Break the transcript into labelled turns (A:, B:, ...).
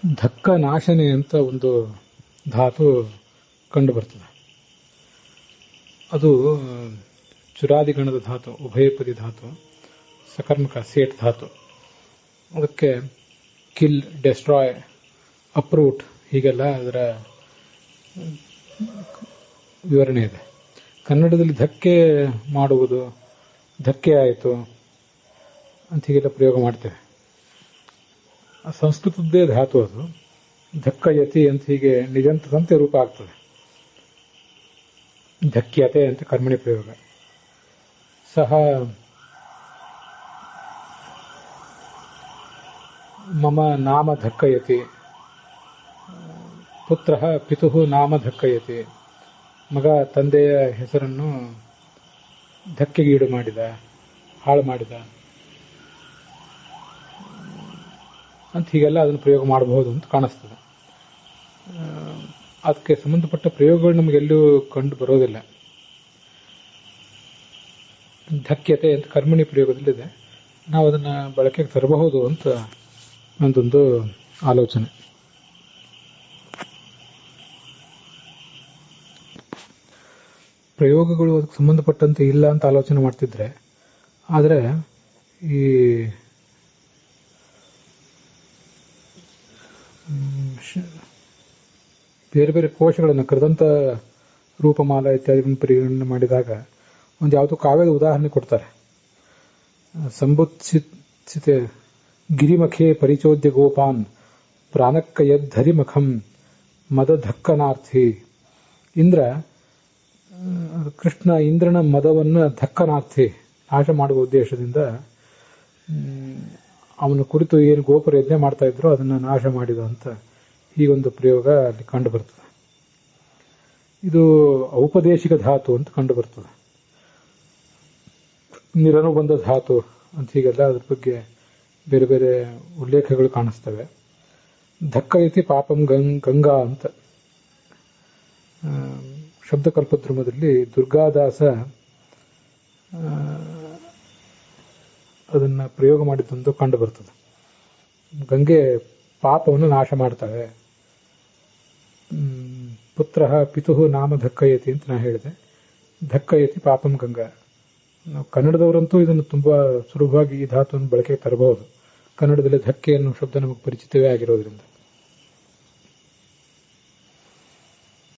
A: ಧಕ್ಕ ನಾಶನೆ ಅಂತ ಒಂದು ಧಾತು ಕಂಡು ಬರ್ತದೆ. ಅದು ಚುರಾದಿಗಣದ ಧಾತು, ಉಭಯಪದಿ ಧಾತು, ಸಕರ್ಮಕ ಸೇಟ್ ಧಾತು. ಅದಕ್ಕೆ ಕಿಲ್, ಡೆಸ್ಟ್ರಾಯ್, ಅಪ್ರೂಟ್ ಹೀಗೆಲ್ಲ ಅದರ ವಿವರಣೆ ಇದೆ. ಕನ್ನಡದಲ್ಲಿ ಧಕ್ಕೆ ಮಾಡುವುದು, ಧಕ್ಕೆ ಆಯಿತು ಅಂತ ಹೀಗೆಲ್ಲ ಪ್ರಯೋಗ ಮಾಡ್ತೇವೆ. ಸಂಸ್ಕೃತದ್ದೇ ಧಾತು ಅದು. ಧಕ್ಕಯತಿ ಅಂತ ಹೀಗೆ ನಿಜಂತದಂತೆ ರೂಪ ಆಗ್ತದೆ. ಧಕ್ಯತೆ ಅಂತ ಕರ್ಮಣಿ ಪ್ರಯೋಗ. ಸಹ ಮಮ ನಾಮ ಧಕ್ಕಯತಿ, ಪುತ್ರ ಪಿತು ನಾಮ ಧಕ್ಕಯತಿ, ಮಗ ತಂದೆಯ ಹೆಸರನ್ನು ಧಕ್ಕೆಗೀಡು ಮಾಡಿದ, ಹಾಳು ಮಾಡಿದ ಅಂತ ಹೀಗೆಲ್ಲ ಅದನ್ನು ಪ್ರಯೋಗ ಮಾಡಬಹುದು ಅಂತ ಕಾಣಿಸ್ತದೆ. ಅದಕ್ಕೆ ಸಂಬಂಧಪಟ್ಟ ಪ್ರಯೋಗಗಳು ನಮಗೆಲ್ಲೂ ಕಂಡು ಬರೋದಿಲ್ಲ. ಧಕ್ಯತೆ ಅಂತ ಕರ್ಮಣಿ ಪ್ರಯೋಗದಲ್ಲಿದೆ. ನಾವು ಅದನ್ನು ಬಳಕೆಗೆ ತರಬಹುದು ಅಂತ ನಂದೊಂದು ಆಲೋಚನೆ. ಪ್ರಯೋಗಗಳು ಅದಕ್ಕೆ ಸಂಬಂಧಪಟ್ಟಂತೆ ಇಲ್ಲ ಅಂತ ಆಲೋಚನೆ ಮಾಡ್ತಿದ್ರೆ, ಆದರೆ ಈ ಬೇರೆ ಬೇರೆ ಕೋಶಗಳನ್ನು ಕೃದಂತ ರೂಪಮಾಲ ಇತ್ಯಾದಿಗಳನ್ನು ಪರಿಗಣನೆ ಮಾಡಿದಾಗ ಒಂದು ಯಾವುದೋ ಕಾವ್ಯದ ಉದಾಹರಣೆ ಕೊಡ್ತಾರೆ. ಸಂಬುತ್ಸಿತೆ ಗಿರಿಮಖೆ ಪರಿಚೋದ್ಯ ಗೋಪಾನ್ ಪ್ರಾಣಕ್ಕ ಯದ್ಧರಿ ಮಖಂ ಮದ ಧಕ್ಕನಾರ್ಥಿ. ಕೃಷ್ಣ ಇಂದ್ರನ ಮದವನ್ನು ಧಕ್ಕನಾರ್ಥಿ, ನಾಶ ಮಾಡುವ ಉದ್ದೇಶದಿಂದ ಅವನ ಕುರಿತು ಏನು ಗೋಪುರ ಯಜ್ಞ ಮಾಡ್ತಾ ಇದ್ರು ಅದನ್ನು ನಾಶ ಮಾಡಿದ ಅಂತ ಹೀಗೊಂದು ಪ್ರಯೋಗ ಅಲ್ಲಿ ಕಂಡು ಬರ್ತದೆ. ಇದು ಔಪದೇಶಿಕ ಧಾತು ಅಂತ ಕಂಡು ಬರ್ತದೆ. ನಿರನುಬಂಧ ಧಾತು ಅಂತ ಹೀಗೆಲ್ಲ ಅದ್ರ ಬಗ್ಗೆ ಬೇರೆ ಬೇರೆ ಉಲ್ಲೇಖಗಳು ಕಾಣಿಸ್ತವೆ. ಧಕ್ಕಯತಿ ಪಾಪಂ ಗಂಗಾ ಅಂತ ಶಬ್ದಕಲ್ಪದ್ರುಮದಲ್ಲಿ ದುರ್ಗಾದಾಸ ಅದನ್ನ ಪ್ರಯೋಗ ಮಾಡಿದ್ದೊಂದು ಕಂಡು ಬರ್ತದೆ. ಗಂಗೆ ಪಾಪವನ್ನು ನಾಶ ಮಾಡ್ತಾಳೆ. ಪುತ್ರ ಪಿತು ನಾಮ ಧಕ್ಕಯತಿ ಅಂತ ನಾ ಹೇಳಿದೆ. ಧಕ್ಕಯತಿ ಪಾಪಂ ಗಂಗಾ. ನಾವು ಕನ್ನಡದವರಂತೂ ಇದನ್ನು ತುಂಬಾ ಸುಲಭವಾಗಿ ಈ ಧಾತುವನ್ನು ಬಳಕೆಗೆ ತರಬಹುದು. ಕನ್ನಡದಲ್ಲಿ ಧಕ್ಕೆ ಅನ್ನೋ ಶಬ್ದ ನಮಗೆ ಪರಿಚಿತವೇ ಆಗಿರೋದ್ರಿಂದ.